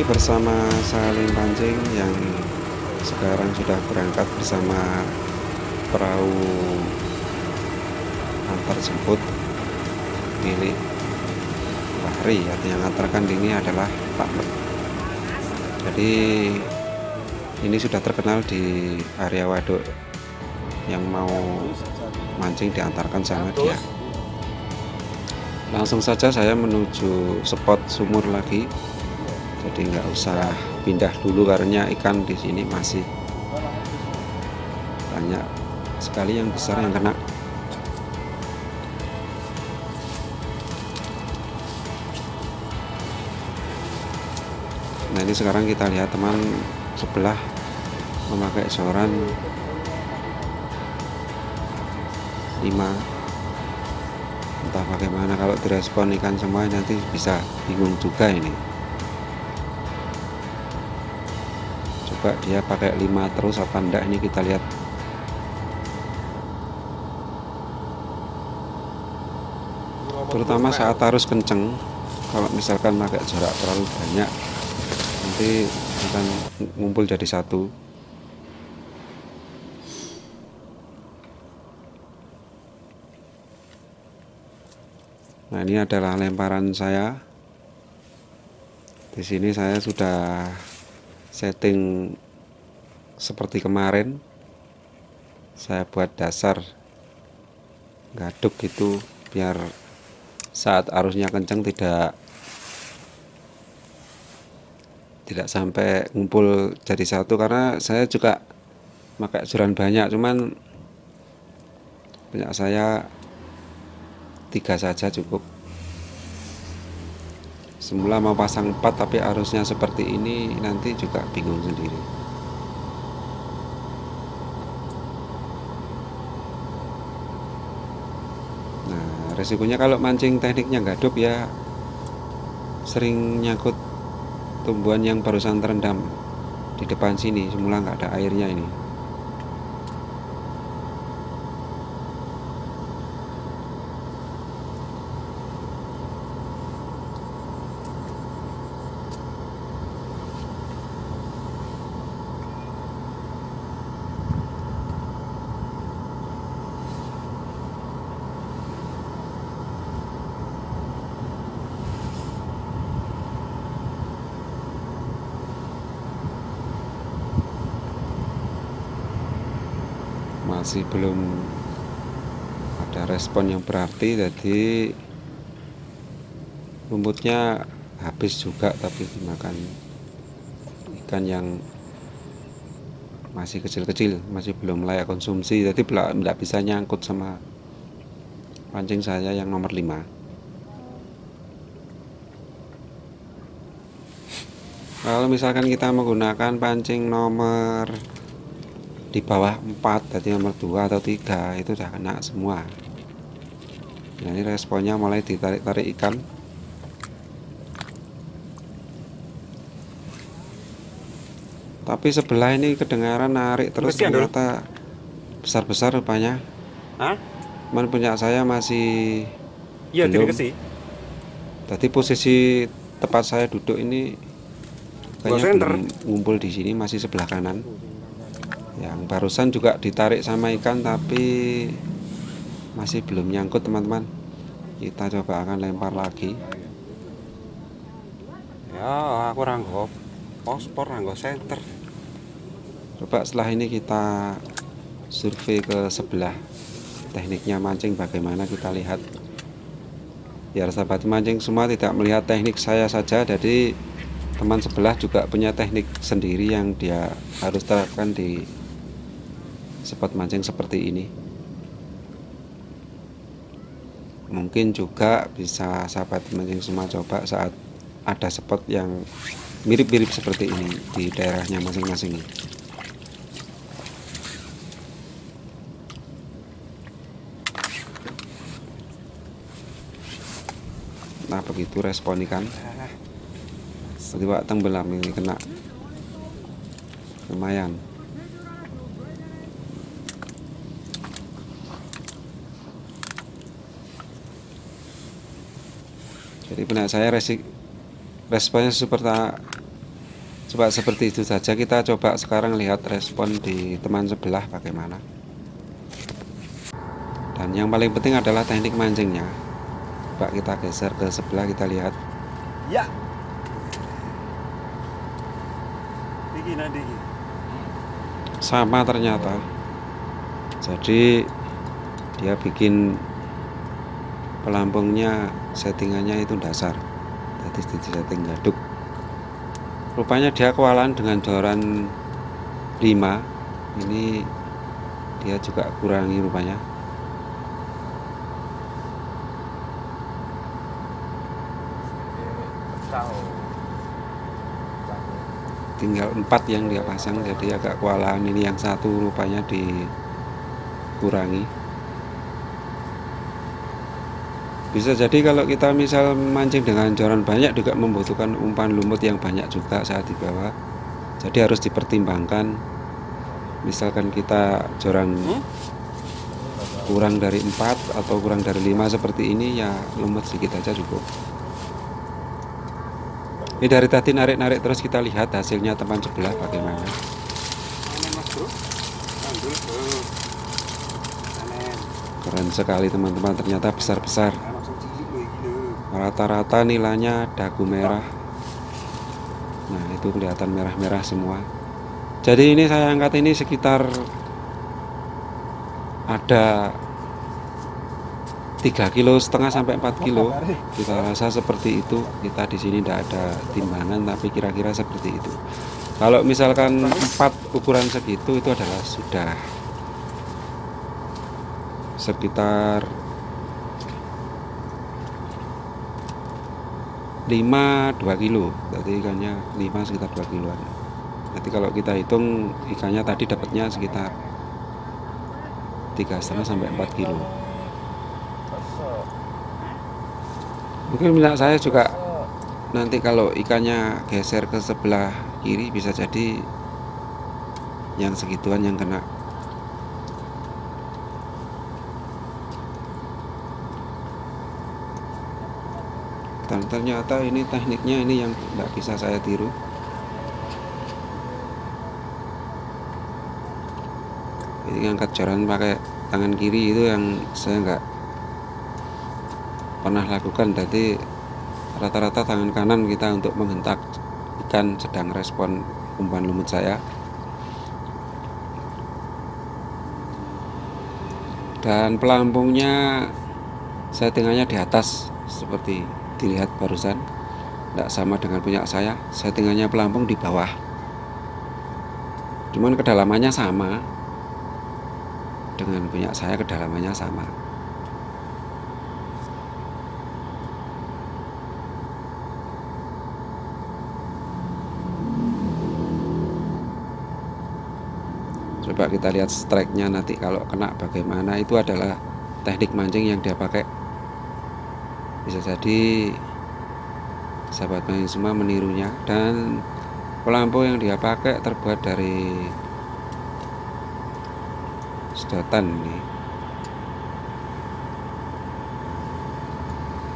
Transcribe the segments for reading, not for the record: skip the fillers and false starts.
bersama Salim Pancing yang sekarang sudah berangkat bersama perahu antar jemput milik Fahri. Yang ngantarkan ini adalah Pak Mek. Jadi ini sudah terkenal di area waduk, yang mau mancing diantarkan sama dia. Langsung saja saya menuju spot sumur lagi, jadi nggak usah pindah dulu karena ikan di sini masih banyak sekali yang besar yang kena. Nah ini sekarang kita lihat teman sebelah memakai soran 5. Entah bagaimana kalau direspon ikan semua, nanti bisa bingung juga ini. Coba dia pakai 5 terus apa enggak, ini kita lihat. Terutama saat arus kenceng, kalau misalkan pakai jarak terlalu banyak, nanti akan ngumpul jadi satu. Nah ini adalah lemparan saya. Di sini saya sudah setting seperti kemarin. Saya buat dasar gaduk itu biar saat arusnya kencang tidak sampai ngumpul jadi satu, karena saya juga pakai joran banyak, cuman punya saya 3 saja cukup. Semula mau pasang 4 tapi arusnya seperti ini, nanti juga bingung sendiri. Nah resikonya kalau mancing tekniknya gaduk ya sering nyangkut tumbuhan yang barusan terendam di depan sini. Semula nggak ada airnya ini. Masih belum ada respon yang berarti, jadi rumputnya habis juga, tapi dimakan ikan yang masih kecil-kecil, masih belum layak konsumsi, jadi tidak bisa nyangkut sama pancing saya yang nomor 5. Kalau misalkan kita menggunakan pancing nomor di bawah 4, jadi nomor 2 atau 3, itu udah kena semua. Nah ini responnya mulai ditarik-tarik ikan. Tapi sebelah ini kedengaran narik terus, ternyata besar-besar rupanya. Cuman punya saya masih belum. Jadi posisi tempat saya duduk ini kayaknya belum ngumpul di sini, masih sebelah kanan. Yang barusan juga ditarik sama ikan tapi masih belum nyangkut teman-teman. Kita coba akan lempar lagi. Ya aku ranggo pospor, ranggo center. Coba setelah ini kita survei ke sebelah, tekniknya mancing bagaimana, kita lihat. Biar sahabat mancing semua tidak melihat teknik saya saja, jadi teman sebelah juga punya teknik sendiri yang dia harus terapkan di spot mancing seperti ini. Mungkin juga bisa sahabat mancing semua coba saat ada spot yang mirip-mirip seperti ini di daerahnya masing-masing. Nah begitu respon ikan. Tiba tenggelam, ini kena lumayan. Jadi benar saya responnya Coba seperti itu saja. Kita coba sekarang lihat respon di teman sebelah bagaimana. Dan yang paling penting adalah teknik mancingnya. Coba kita geser ke sebelah, kita lihat. Ya. Sama ternyata. Jadi dia bikin pelampungnya, settingannya itu dasar. Jadi di setting gaduk. Rupanya dia kewalahan dengan joran 5. Ini dia juga kurangi rupanya. Tinggal 4 yang dia pasang, jadi agak kewalahan. Ini yang satu rupanya dikurangi. Bisa jadi kalau kita misal mancing dengan joran banyak juga membutuhkan umpan lumut yang banyak juga saat di bawah. Jadi harus dipertimbangkan. Misalkan kita joran kurang dari 4 atau kurang dari 5 seperti ini, ya lumut sedikit aja cukup. Ini dari tadi narik-narik terus, kita lihat hasilnya teman sebelah bagaimana. Keren sekali teman-teman, ternyata besar-besar. Rata-rata nilainya dagu merah. Nah itu kelihatan merah-merah semua. Jadi ini saya angkat ini sekitar ada 3,5 kilo sampai 4 kilo. Kita rasa seperti itu. Kita di sini tidak ada timbangan, tapi kira-kira seperti itu. Kalau misalkan 4 ukuran segitu, itu adalah sudah sekitar 2 kilo. Jadi ikannya 5 sekitar 2 kiloan. Jadi kalau kita hitung ikannya tadi dapatnya sekitar 3,5 sampai 4 kilo. Mungkin minat saya juga nanti kalau ikannya geser ke sebelah kiri, bisa jadi yang segituan yang kena. Dan ternyata ini tekniknya ini yang tidak bisa saya tiru. Jadi ngangkat joran pakai tangan kiri itu yang saya nggak pernah lakukan. Jadi rata-rata tangan kanan kita untuk menghentak ikan sedang respon umpan lumut saya. Dan pelampungnya settingannya di atas seperti dilihat barusan, tidak sama dengan punya saya. Settingannya pelampung di bawah, cuman kedalamannya sama dengan punya saya, kedalamannya sama. Coba kita lihat strike-nya nanti kalau kena bagaimana. Itu adalah teknik mancing yang dia pakai. Bisa jadi sahabat mancing semua menirunya. Dan pelampung yang dia pakai terbuat dari sedotan ini,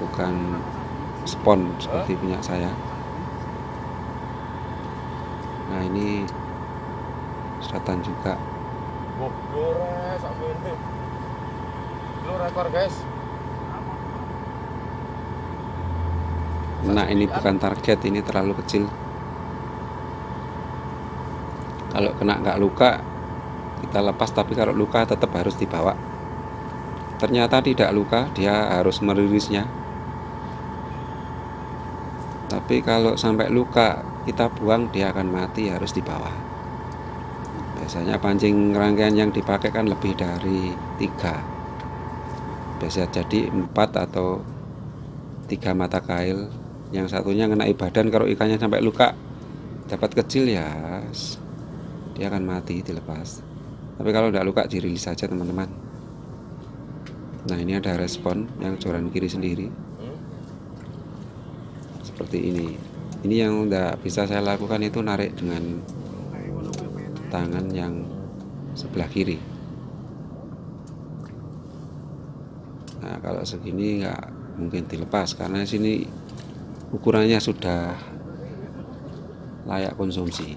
bukan spon seperti punya saya. Nah ini sedotan juga. Rekor guys. Nah ini bukan target, ini terlalu kecil. Kalau kena nggak luka kita lepas, tapi kalau luka tetap harus dibawa. Ternyata tidak luka, dia harus merilisnya. Tapi kalau sampai luka kita buang, dia akan mati, harus dibawa. Biasanya pancing rangkaian yang dipakai kan lebih dari 3, biasa jadi 4 atau 3 mata kail. Yang satunya kena badan, kalau ikannya sampai luka dapat kecil ya dia akan mati dilepas. Tapi kalau tidak luka dirilis saja teman-teman. Nah ini ada respon yang joran kiri sendiri seperti ini. Ini yang tidak bisa saya lakukan itu narik dengan tangan yang sebelah kiri. Nah kalau segini nggak mungkin dilepas karena sini ukurannya sudah layak konsumsi.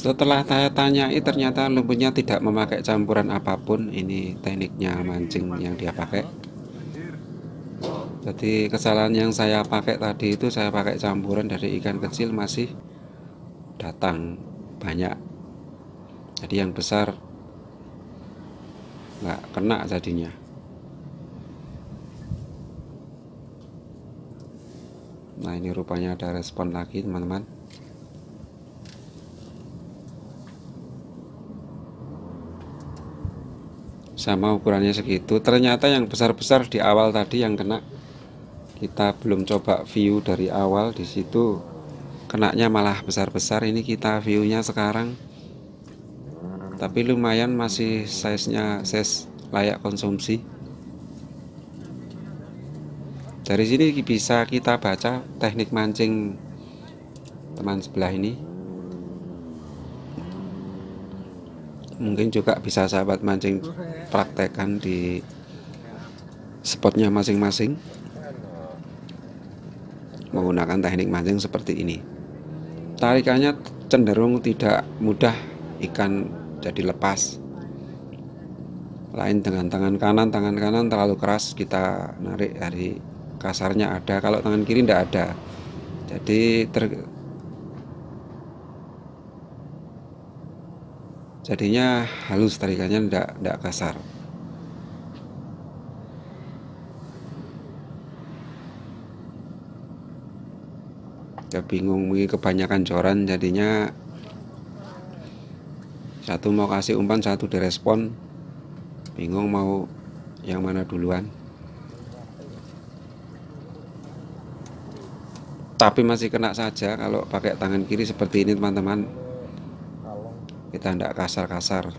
Setelah saya tanyai, ternyata lumpurnya tidak memakai campuran apapun. Ini tekniknya mancing yang dia pakai. Jadi kesalahan yang saya pakai tadi itu, saya pakai campuran dari ikan kecil masih datang banyak. Jadi yang besar nggak kena jadinya. Nah, ini rupanya ada respon lagi, teman-teman. Sama ukurannya segitu. Ternyata yang besar-besar di awal tadi yang kena. Kita belum coba view dari awal, di situ kenanya malah besar-besar. Ini kita viewnya sekarang, tapi lumayan, masih size-nya size layak konsumsi. Dari sini bisa kita baca teknik mancing teman sebelah ini. Mungkin juga bisa sahabat mancing praktekkan di spotnya masing-masing menggunakan teknik mancing seperti ini. Tarikannya cenderung tidak mudah ikan jadi lepas. Lain dengan tangan kanan terlalu keras, kita narik dari kasarnya ada, kalau tangan kiri tidak ada. Jadi jadinya halus, tarikannya tidak kasar. Ya bingung, mungkin kebanyakan joran, jadinya satu mau kasih umpan, satu direspon, bingung mau yang mana duluan. Tapi masih kena saja kalau pakai tangan kiri seperti ini, teman-teman. Kita tidak kasar-kasar.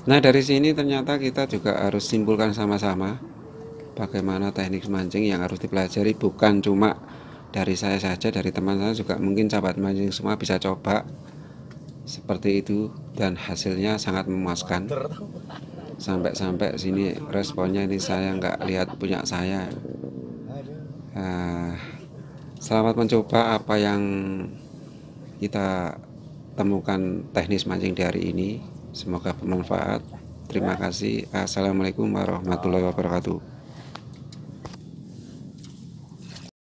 Nah, dari sini ternyata kita juga harus simpulkan sama-sama bagaimana teknik mancing yang harus dipelajari. Bukan cuma dari saya saja, dari teman saya juga, mungkin sahabat mancing semua bisa coba seperti itu, dan hasilnya sangat memuaskan. Sampai sini responnya ini saya nggak lihat punya saya. Selamat mencoba apa yang kita temukan teknis mancing di hari ini. Semoga bermanfaat. Terima kasih. Assalamualaikum warahmatullahi wabarakatuh.